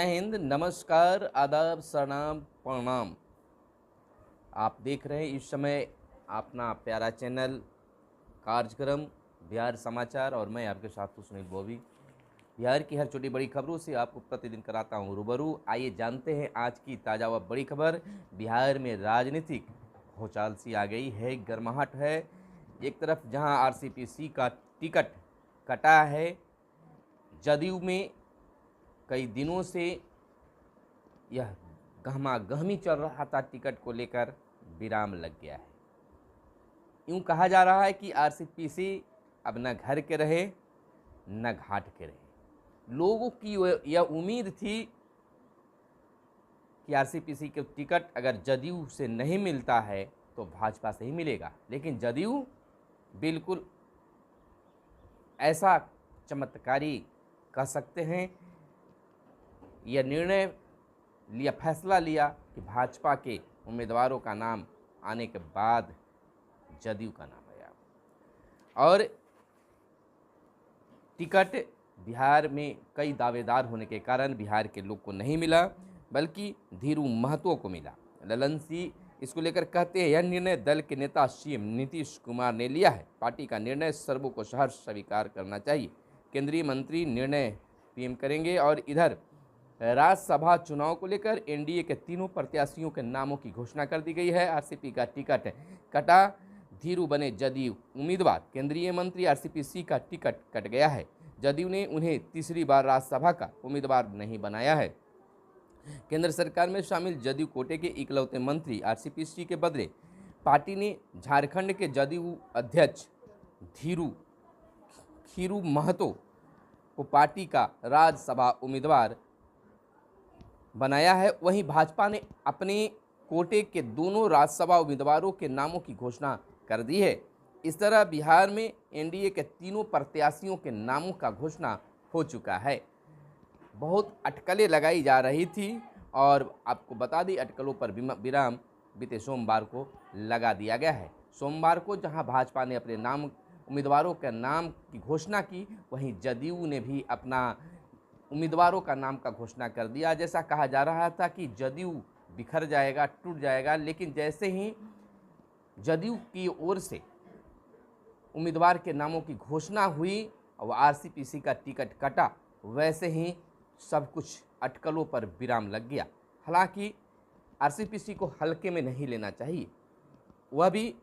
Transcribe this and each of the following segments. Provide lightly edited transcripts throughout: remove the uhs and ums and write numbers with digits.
जय हिंद, नमस्कार, आदाब, सलाम, प्रणाम। आप देख रहे हैं इस समय अपना प्यारा चैनल कार्यक्रम बिहार समाचार और मैं आपके साथ हूँ सुनील बॉबी। बिहार की हर छोटी बड़ी खबरों से आपको प्रतिदिन कराता हूँ रूबरू। आइए जानते हैं आज की ताज़ा व बड़ी खबर। बिहार में राजनीतिक भूचाल सी आ गई है, गर्माहट है। एक तरफ जहां आरसीपीसी का टिकट कटा है, जदयू में कई दिनों से यह गहमा-गहमी चल रहा था, टिकट को लेकर विराम लग गया है। यूँ कहा जा रहा है कि आरसीपीसी अब न घर के रहे न घाट के रहे। लोगों की यह उम्मीद थी कि आरसीपीसी के टिकट अगर जदयू से नहीं मिलता है तो भाजपा से ही मिलेगा, लेकिन जदयू बिल्कुल ऐसा चमत्कारी कह सकते हैं, यह निर्णय लिया, फैसला लिया कि भाजपा के उम्मीदवारों का नाम आने के बाद जदयू का नाम आया और टिकट बिहार में कई दावेदार होने के कारण बिहार के लोग को नहीं मिला, बल्कि धीरू महतो को मिला। ललन सिंह इसको लेकर कहते हैं, यह निर्णय दल के नेता सीएम नीतीश कुमार ने लिया है। पार्टी का निर्णय सर्वों को सहर्ष स्वीकार करना चाहिए। केंद्रीय मंत्री निर्णय पीएम करेंगे। और इधर राज्यसभा चुनाव को लेकर एनडीए के तीनों प्रत्याशियों के नामों की घोषणा कर दी गई है। आरसीपी का टिकट कटा, धीरू बने जदयू उम्मीदवार। केंद्रीय मंत्री आरसीपीसी का टिकट कट गया है। जदयू ने उन्हें तीसरी बार राज्यसभा का उम्मीदवार नहीं बनाया है। केंद्र सरकार में शामिल जदयू कोटे के इकलौते मंत्री आरसीपीसी के बदले पार्टी ने झारखंड के जदयू अध्यक्ष खीरू महतो को पार्टी का राज्यसभा उम्मीदवार बनाया है। वहीं भाजपा ने अपने कोटे के दोनों राज्यसभा उम्मीदवारों के नामों की घोषणा कर दी है। इस तरह बिहार में एनडीए के तीनों प्रत्याशियों के नामों का घोषणा हो चुका है। बहुत अटकलें लगाई जा रही थी और आपको बता दी, अटकलों पर विराम बीते सोमवार को लगा दिया गया है। सोमवार को जहां भाजपा ने अपने नाम उम्मीदवारों के नाम की घोषणा की, वहीं जदयू ने भी अपना उम्मीदवारों का नाम का घोषणा कर दिया। जैसा कहा जा रहा था कि जदयू बिखर जाएगा, टूट जाएगा, लेकिन जैसे ही जदयू की ओर से उम्मीदवार के नामों की घोषणा हुई और आरसीपीसी का टिकट कटा, वैसे ही सब कुछ अटकलों पर विराम लग गया। हालांकि आरसीपीसी को हल्के में नहीं लेना चाहिए, वह भी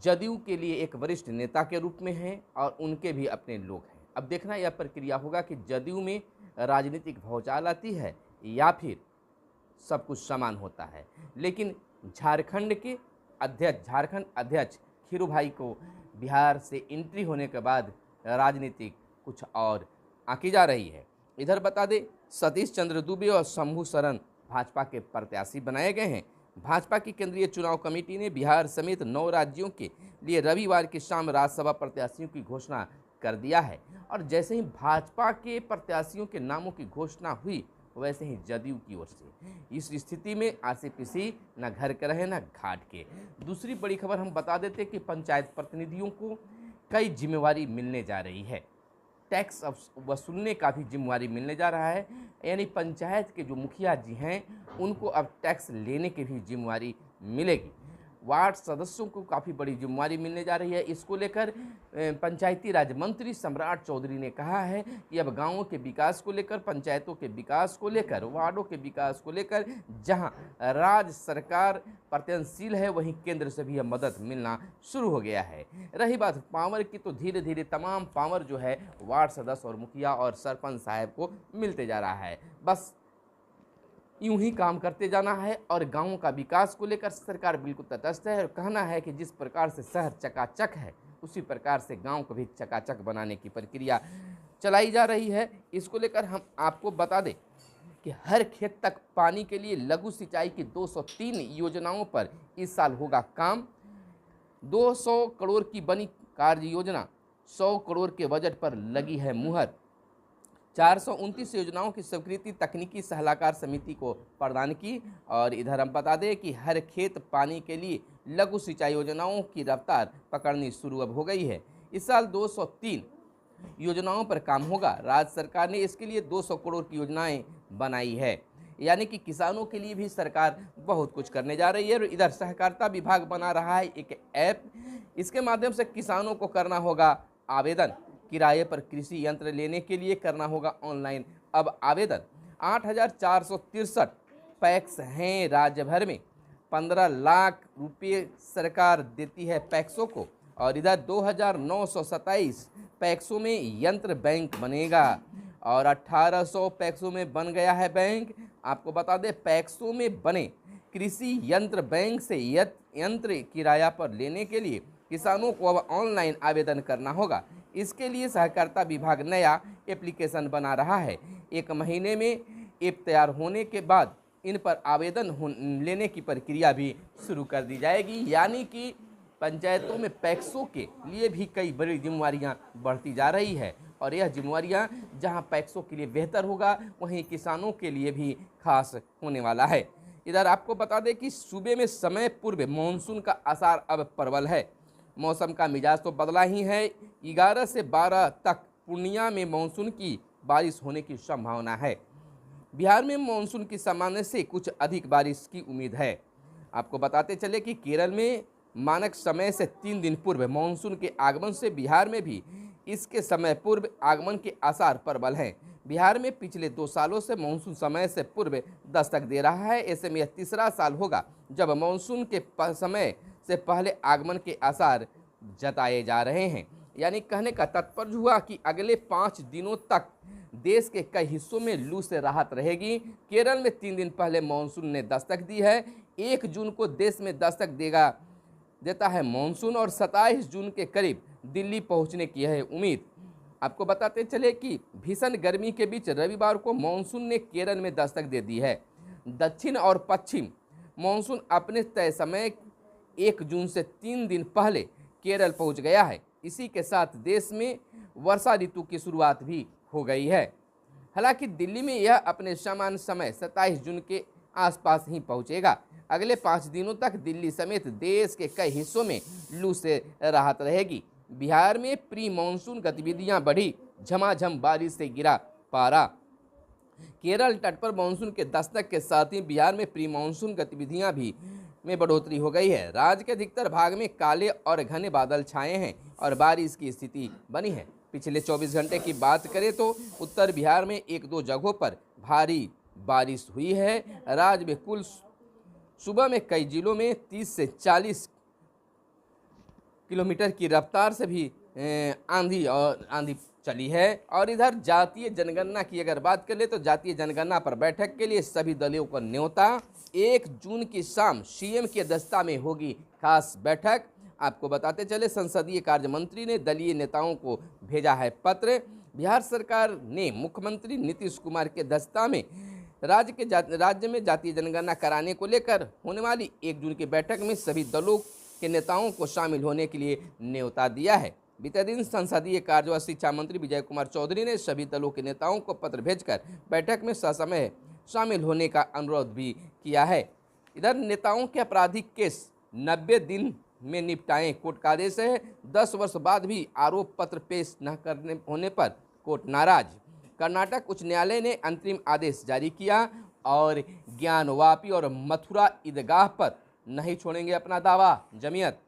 जदयू के लिए एक वरिष्ठ नेता के रूप में हैं और उनके भी अपने लोग हैं। अब देखना यह प्रक्रिया होगा कि जदयू में राजनीतिक भौचाल आती है या फिर सब कुछ समान होता है। लेकिन झारखंड अध्यक्ष खीरू भाई को बिहार से एंट्री होने के बाद राजनीतिक कुछ और आंकी जा रही है। इधर बता दें, सतीश चंद्र दुबे और शंभू सरन भाजपा के प्रत्याशी बनाए गए हैं। भाजपा की केंद्रीय चुनाव कमेटी ने बिहार समेत 9 राज्यों के लिए रविवार की शाम राज्यसभा प्रत्याशियों की घोषणा कर दिया है। और जैसे ही भाजपा के प्रत्याशियों के नामों की घोषणा हुई, वैसे ही जदयू की ओर से इस स्थिति में आरसीपीसी न घर के रहे न घाट के। दूसरी बड़ी खबर हम बता देते कि पंचायत प्रतिनिधियों को कई जिम्मेवारी मिलने जा रही है। टैक्स वसूलने का भी जिम्मेवारी मिलने जा रहा है, यानी पंचायत के जो मुखिया जी हैं उनको अब टैक्स लेने की भी जिम्मेवारी मिलेगी। वार्ड सदस्यों को काफ़ी बड़ी जिम्मेवारी मिलने जा रही है। इसको लेकर पंचायती राज मंत्री सम्राट चौधरी ने कहा है कि अब गांवों के विकास को लेकर, पंचायतों के विकास को लेकर, वार्डों के विकास को लेकर जहां राज्य सरकार प्रयत्नशील है, वहीं केंद्र से भी यह मदद मिलना शुरू हो गया है। रही बात पावर की, तो धीरे धीरे तमाम पावर जो है वार्ड सदस्य और मुखिया और सरपंच साहब को मिलते जा रहा है। बस यूं ही काम करते जाना है और गांवों का विकास को लेकर सरकार बिल्कुल तटस्थ है और कहना है कि जिस प्रकार से शहर चकाचक है, उसी प्रकार से गांव को भी चकाचक बनाने की प्रक्रिया चलाई जा रही है। इसको लेकर हम आपको बता दें कि हर खेत तक पानी के लिए लघु सिंचाई की 203 योजनाओं पर इस साल होगा काम। 200 करोड़ की बनी कार्य योजना, 100 करोड़ के बजट पर लगी है मुहर। 429 योजनाओं की स्वीकृति तकनीकी सलाहकार समिति को प्रदान की। और इधर हम बता दें कि हर खेत पानी के लिए लघु सिंचाई योजनाओं की रफ्तार पकड़नी शुरू अब हो गई है। इस साल 203 योजनाओं पर काम होगा। राज्य सरकार ने इसके लिए 200 करोड़ की योजनाएं बनाई है। यानी कि किसानों के लिए भी सरकार बहुत कुछ करने जा रही है। और इधर सहकारिता विभाग बना रहा है एक ऐप, इसके माध्यम से किसानों को करना होगा आवेदन। किराए पर कृषि यंत्र लेने के लिए करना होगा ऑनलाइन अब आवेदन। 8,463 पैक्स हैं राज्य भर में। 15 लाख रुपये सरकार देती है पैक्सों को। और इधर 2,927 पैक्सों में यंत्र बैंक बनेगा और 1,800 पैक्सों में बन गया है बैंक। आपको बता दें, पैक्सों में बने कृषि यंत्र बैंक से यंत्र किराया पर लेने के लिए किसानों को अब ऑनलाइन आवेदन करना होगा। इसके लिए सहकारिता विभाग नया एप्लीकेशन बना रहा है। 1 महीने में ऐप तैयार होने के बाद इन पर आवेदन लेने की प्रक्रिया भी शुरू कर दी जाएगी। यानी कि पंचायतों में पैक्सों के लिए भी कई बड़ी जिम्मेवारियां बढ़ती जा रही है। और यह जिम्मेवारियां जहां पैक्सों के लिए बेहतर होगा, वहीं किसानों के लिए भी खास होने वाला है। इधर आपको बता दें कि सूबे में समय पूर्व मानसून का असर अब प्रबल है। मौसम का मिजाज तो बदला ही है। 11 से 12 तक पूर्णिया में मानसून की बारिश होने की संभावना है। बिहार में मानसून की सामान्य से कुछ अधिक बारिश की उम्मीद है। आपको बताते चले कि केरल में मानक समय से 3 दिन पूर्व मानसून के आगमन से बिहार में भी इसके समय पूर्व आगमन के आसार प्रबल हैं। बिहार में पिछले 2 सालों से मानसून समय से पूर्व दस्तक दे रहा है। ऐसे में यह तीसरा साल होगा जब मानसून के समय से पहले आगमन के आसार जताए जा रहे हैं। यानी कहने का तात्पर्य हुआ कि अगले 5 दिनों तक देश के कई हिस्सों में लू से राहत रहेगी। केरल में 3 दिन पहले मानसून ने दस्तक दी है। 1 जून को देश में दस्तक देता है मानसून और 27 जून के करीब दिल्ली पहुंचने की है उम्मीद। आपको बताते चले कि भीषण गर्मी के बीच रविवार को मानसून ने केरल में दस्तक दे दी है। दक्षिण और पश्चिम मानसून अपने तय समय 1 जून से 3 दिन पहले केरल पहुंच गया है। इसी के साथ देश में वर्षा ऋतु की शुरुआत भी हो गई है। हालांकि दिल्ली में यह अपने सामान्य समय 27 जून के आसपास ही पहुंचेगा। अगले 5 दिनों तक दिल्ली समेत देश के कई हिस्सों में लू से राहत रहेगी। बिहार में प्री मानसून गतिविधियां बढ़ी। झमाझम बारिश से गिरा पारा। केरल तट पर मानसून के दस्तक के साथ ही बिहार में प्री मानसून गतिविधियां भी में बढ़ोतरी हो गई है। राज्य के अधिकतर भाग में काले और घने बादल छाए हैं और बारिश की स्थिति बनी है। पिछले 24 घंटे की बात करें तो उत्तर बिहार में 1-2 जगहों पर भारी बारिश हुई है। राज्य में कुल सुबह में कई जिलों में 30 से 40 किलोमीटर की रफ्तार से भी आंधी चली है। और इधर जातीय जनगणना की अगर बात कर ले तो जातीय जनगणना पर बैठक के लिए सभी दलों को न्योता। 1 जून की शाम सीएम की अध्यक्षता में होगी खास बैठक। आपको बताते चले संसदीय कार्य मंत्री ने दलीय नेताओं को भेजा है पत्र। बिहार सरकार ने मुख्यमंत्री नीतीश कुमार की अध्यक्षता में राज्य में जातीय जनगणना कराने को लेकर होने वाली 1 जून की बैठक में सभी दलों के नेताओं को शामिल होने के लिए न्योता दिया है। बीते दिन संसदीय कार्य व शिक्षा मंत्री विजय कुमार चौधरी ने सभी दलों के नेताओं को पत्र भेजकर बैठक में ससमय शामिल होने का अनुरोध भी किया है। इधर नेताओं के आपराधिक केस 90 दिन में निपटाएं, कोर्ट का आदेश है। 10 वर्ष बाद भी आरोप पत्र पेश न करने होने पर कोर्ट नाराज। कर्नाटक उच्च न्यायालय ने अंतरिम आदेश जारी किया और ज्ञानवापी और मथुरा ईदगाह पर नहीं छोड़ेंगे अपना दावा, जमीयत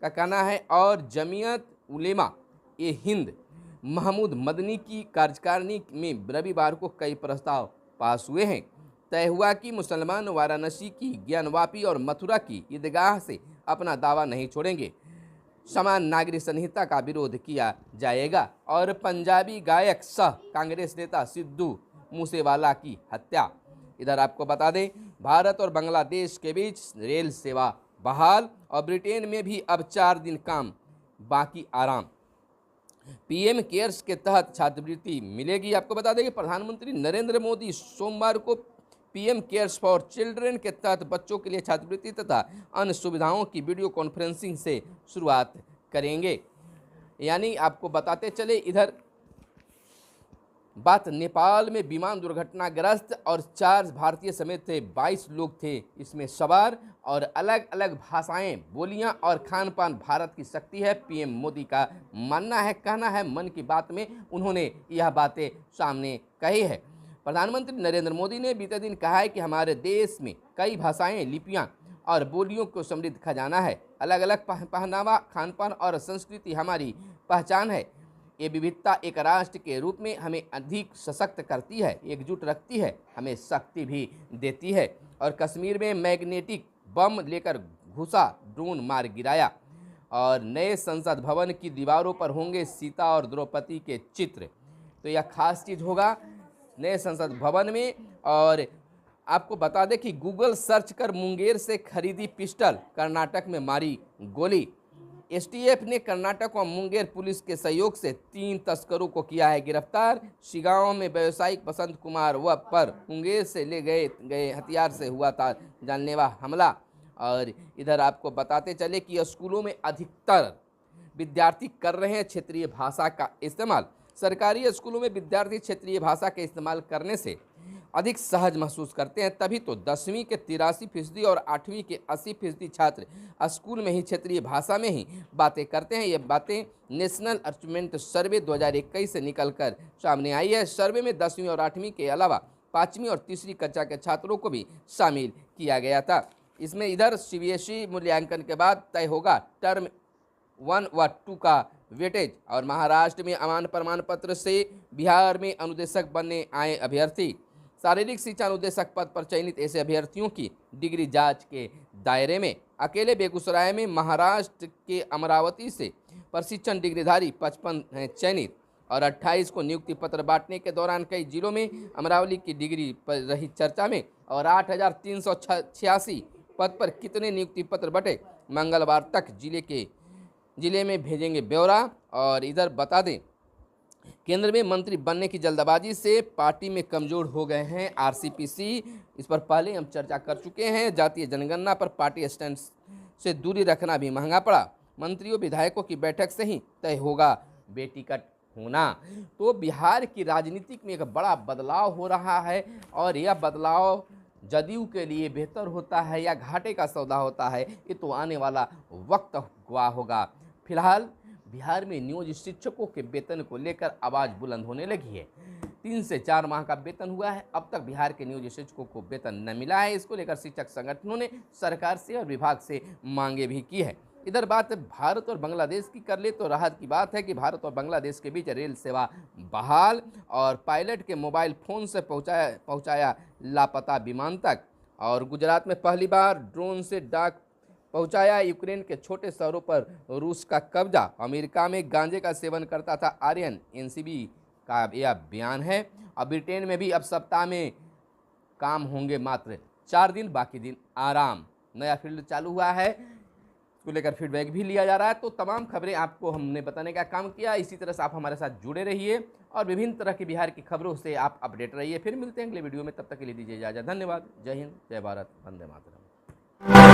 का कहना है। और जमीयत उलेमा ए हिंद महमूद मदनी की कार्यकारिणी में रविवार को कई प्रस्ताव पास हुए हैं। तय हुआ कि मुसलमान वाराणसी की ज्ञानवापी और मथुरा की ईदगाह से अपना दावा नहीं छोड़ेंगे। समान नागरिक संहिता का विरोध किया जाएगा। और पंजाबी गायक सह कांग्रेस नेता सिद्धू मूसेवाला की हत्या। इधर आपको बता दें, भारत और बांग्लादेश के बीच रेल सेवा बहाल और ब्रिटेन में भी अब 4 दिन काम बाकी आराम। पीएम केयर्स के तहत छात्रवृत्ति मिलेगी। आपको बता दें कि प्रधानमंत्री नरेंद्र मोदी सोमवार को पीएम केयर्स फॉर चिल्ड्रन के तहत बच्चों के लिए छात्रवृत्ति तथा अन्य सुविधाओं की वीडियो कॉन्फ्रेंसिंग से शुरुआत करेंगे। यानी आपको बताते चले, इधर बात नेपाल में विमान दुर्घटनाग्रस्त और 4 भारतीय समेत 22 लोग थे इसमें सवार। और अलग अलग भाषाएं, बोलियां और खान पान भारत की शक्ति है, पीएम मोदी का मानना है, कहना है। मन की बात में उन्होंने यह बातें सामने कही है। प्रधानमंत्री नरेंद्र मोदी ने बीते दिन कहा है कि हमारे देश में कई भाषाएं, लिपियां और बोलियों को समृद्ध खजाना है। अलग अलग पहनावा, खानपान और संस्कृति हमारी पहचान है। ये विविधता एक राष्ट्र के रूप में हमें अधिक सशक्त करती है, एकजुट रखती है, हमें शक्ति भी देती है। और कश्मीर में मैग्नेटिक बम लेकर घुसा ड्रोन मार गिराया। और नए संसद भवन की दीवारों पर होंगे सीता और द्रौपदी के चित्र। तो यह खास चीज़ होगा नए संसद भवन में। और आपको बता दें कि गूगल सर्च कर मुंगेर से खरीदी पिस्टल, कर्नाटक में मारी गोली। एसटीएफ ने कर्नाटक और मुंगेर पुलिस के सहयोग से 3 तस्करों को किया है गिरफ्तार। शिगांव में व्यवसायिक बसंत कुमार व पर मुंगेर से ले गए हथियार से हुआ था जानलेवा हमला। और इधर आपको बताते चले कि स्कूलों में अधिकतर विद्यार्थी कर रहे हैं क्षेत्रीय भाषा का इस्तेमाल। सरकारी स्कूलों में विद्यार्थी क्षेत्रीय भाषा के इस्तेमाल करने से अधिक सहज महसूस करते हैं। तभी तो 10वीं के 83% और 8वीं के 80% छात्र स्कूल में ही क्षेत्रीय भाषा में ही बातें करते हैं। ये बातें नेशनल अचीवमेंट सर्वे 2021 से निकलकर सामने आई है। सर्वे में 10वीं और 8वीं के अलावा 5वीं और तीसरी कक्षा के छात्रों को भी शामिल किया गया था। इसमें इधर सीबीएसई मूल्यांकन के बाद तय होगा टर्म 1 व 2 का वेटेज। और महाराष्ट्र में अमान प्रमाण पत्र से बिहार में अनुदेशक बनने आए अभ्यर्थी। शारीरिक शिक्षा अनुदेशक पद पर चयनित ऐसे अभ्यर्थियों की डिग्री जांच के दायरे में। अकेले बेगूसराय में महाराष्ट्र के अमरावती से प्रशिक्षण डिग्रीधारी 55 हैं चयनित। और 28 को नियुक्ति पत्र बांटने के दौरान कई जिलों में अमरावती की डिग्री पर रही चर्चा में। और 8,386 पद पर कितने नियुक्ति पत्र बटे, मंगलवार तक जिले में भेजेंगे ब्यौरा। और इधर बता दें केंद्र में मंत्री बनने की जल्दबाजी से पार्टी में कमजोर हो गए हैं आरसीपी। इस पर पहले हम चर्चा कर चुके हैं। जातीय जनगणना पर पार्टी स्टैंड से दूरी रखना भी महंगा पड़ा। मंत्रियों विधायकों की बैठक से ही तय होगा बेटिकट होना। तो बिहार की राजनीति में एक बड़ा बदलाव हो रहा है। और यह बदलाव जदयू के लिए बेहतर होता है या घाटे का सौदा होता है, ये तो आने वाला वक्त गवाह होगा। फिलहाल बिहार में नियोजित शिक्षकों के वेतन को लेकर आवाज़ बुलंद होने लगी है। 3 से 4 माह का वेतन हुआ है, अब तक बिहार के नियोजित शिक्षकों को वेतन न मिला है। इसको लेकर शिक्षक संगठनों ने सरकार से और विभाग से मांगे भी की है। इधर बात भारत और बांग्लादेश की कर ले तो राहत की बात है कि भारत और बांग्लादेश के बीच रेल सेवा बहाल। और पायलट के मोबाइल फ़ोन से पहुंचाया लापता विमान तक। और गुजरात में पहली बार ड्रोन से डाक पहुंचाया। यूक्रेन के छोटे शहरों पर रूस का कब्जा। अमेरिका में गांजे का सेवन करता था आर्यन, एनसीबी का यह बयान है। और ब्रिटेन में भी अब सप्ताह में काम होंगे मात्र 4 दिन, बाकी दिन आराम। नया फील्ड चालू हुआ है, इसको लेकर फीडबैक भी लिया जा रहा है। तो तमाम खबरें आपको हमने बताने का काम किया। इसी तरह से आप हमारे साथ जुड़े रहिए और विभिन्न तरह की बिहार की खबरों से आप अपडेट रहिए। फिर मिलते हैं अगले वीडियो में, तब तक के लिए दीजिए इजाज़त। धन्यवाद। जय हिंद, जय भारत, वंदे मातरम।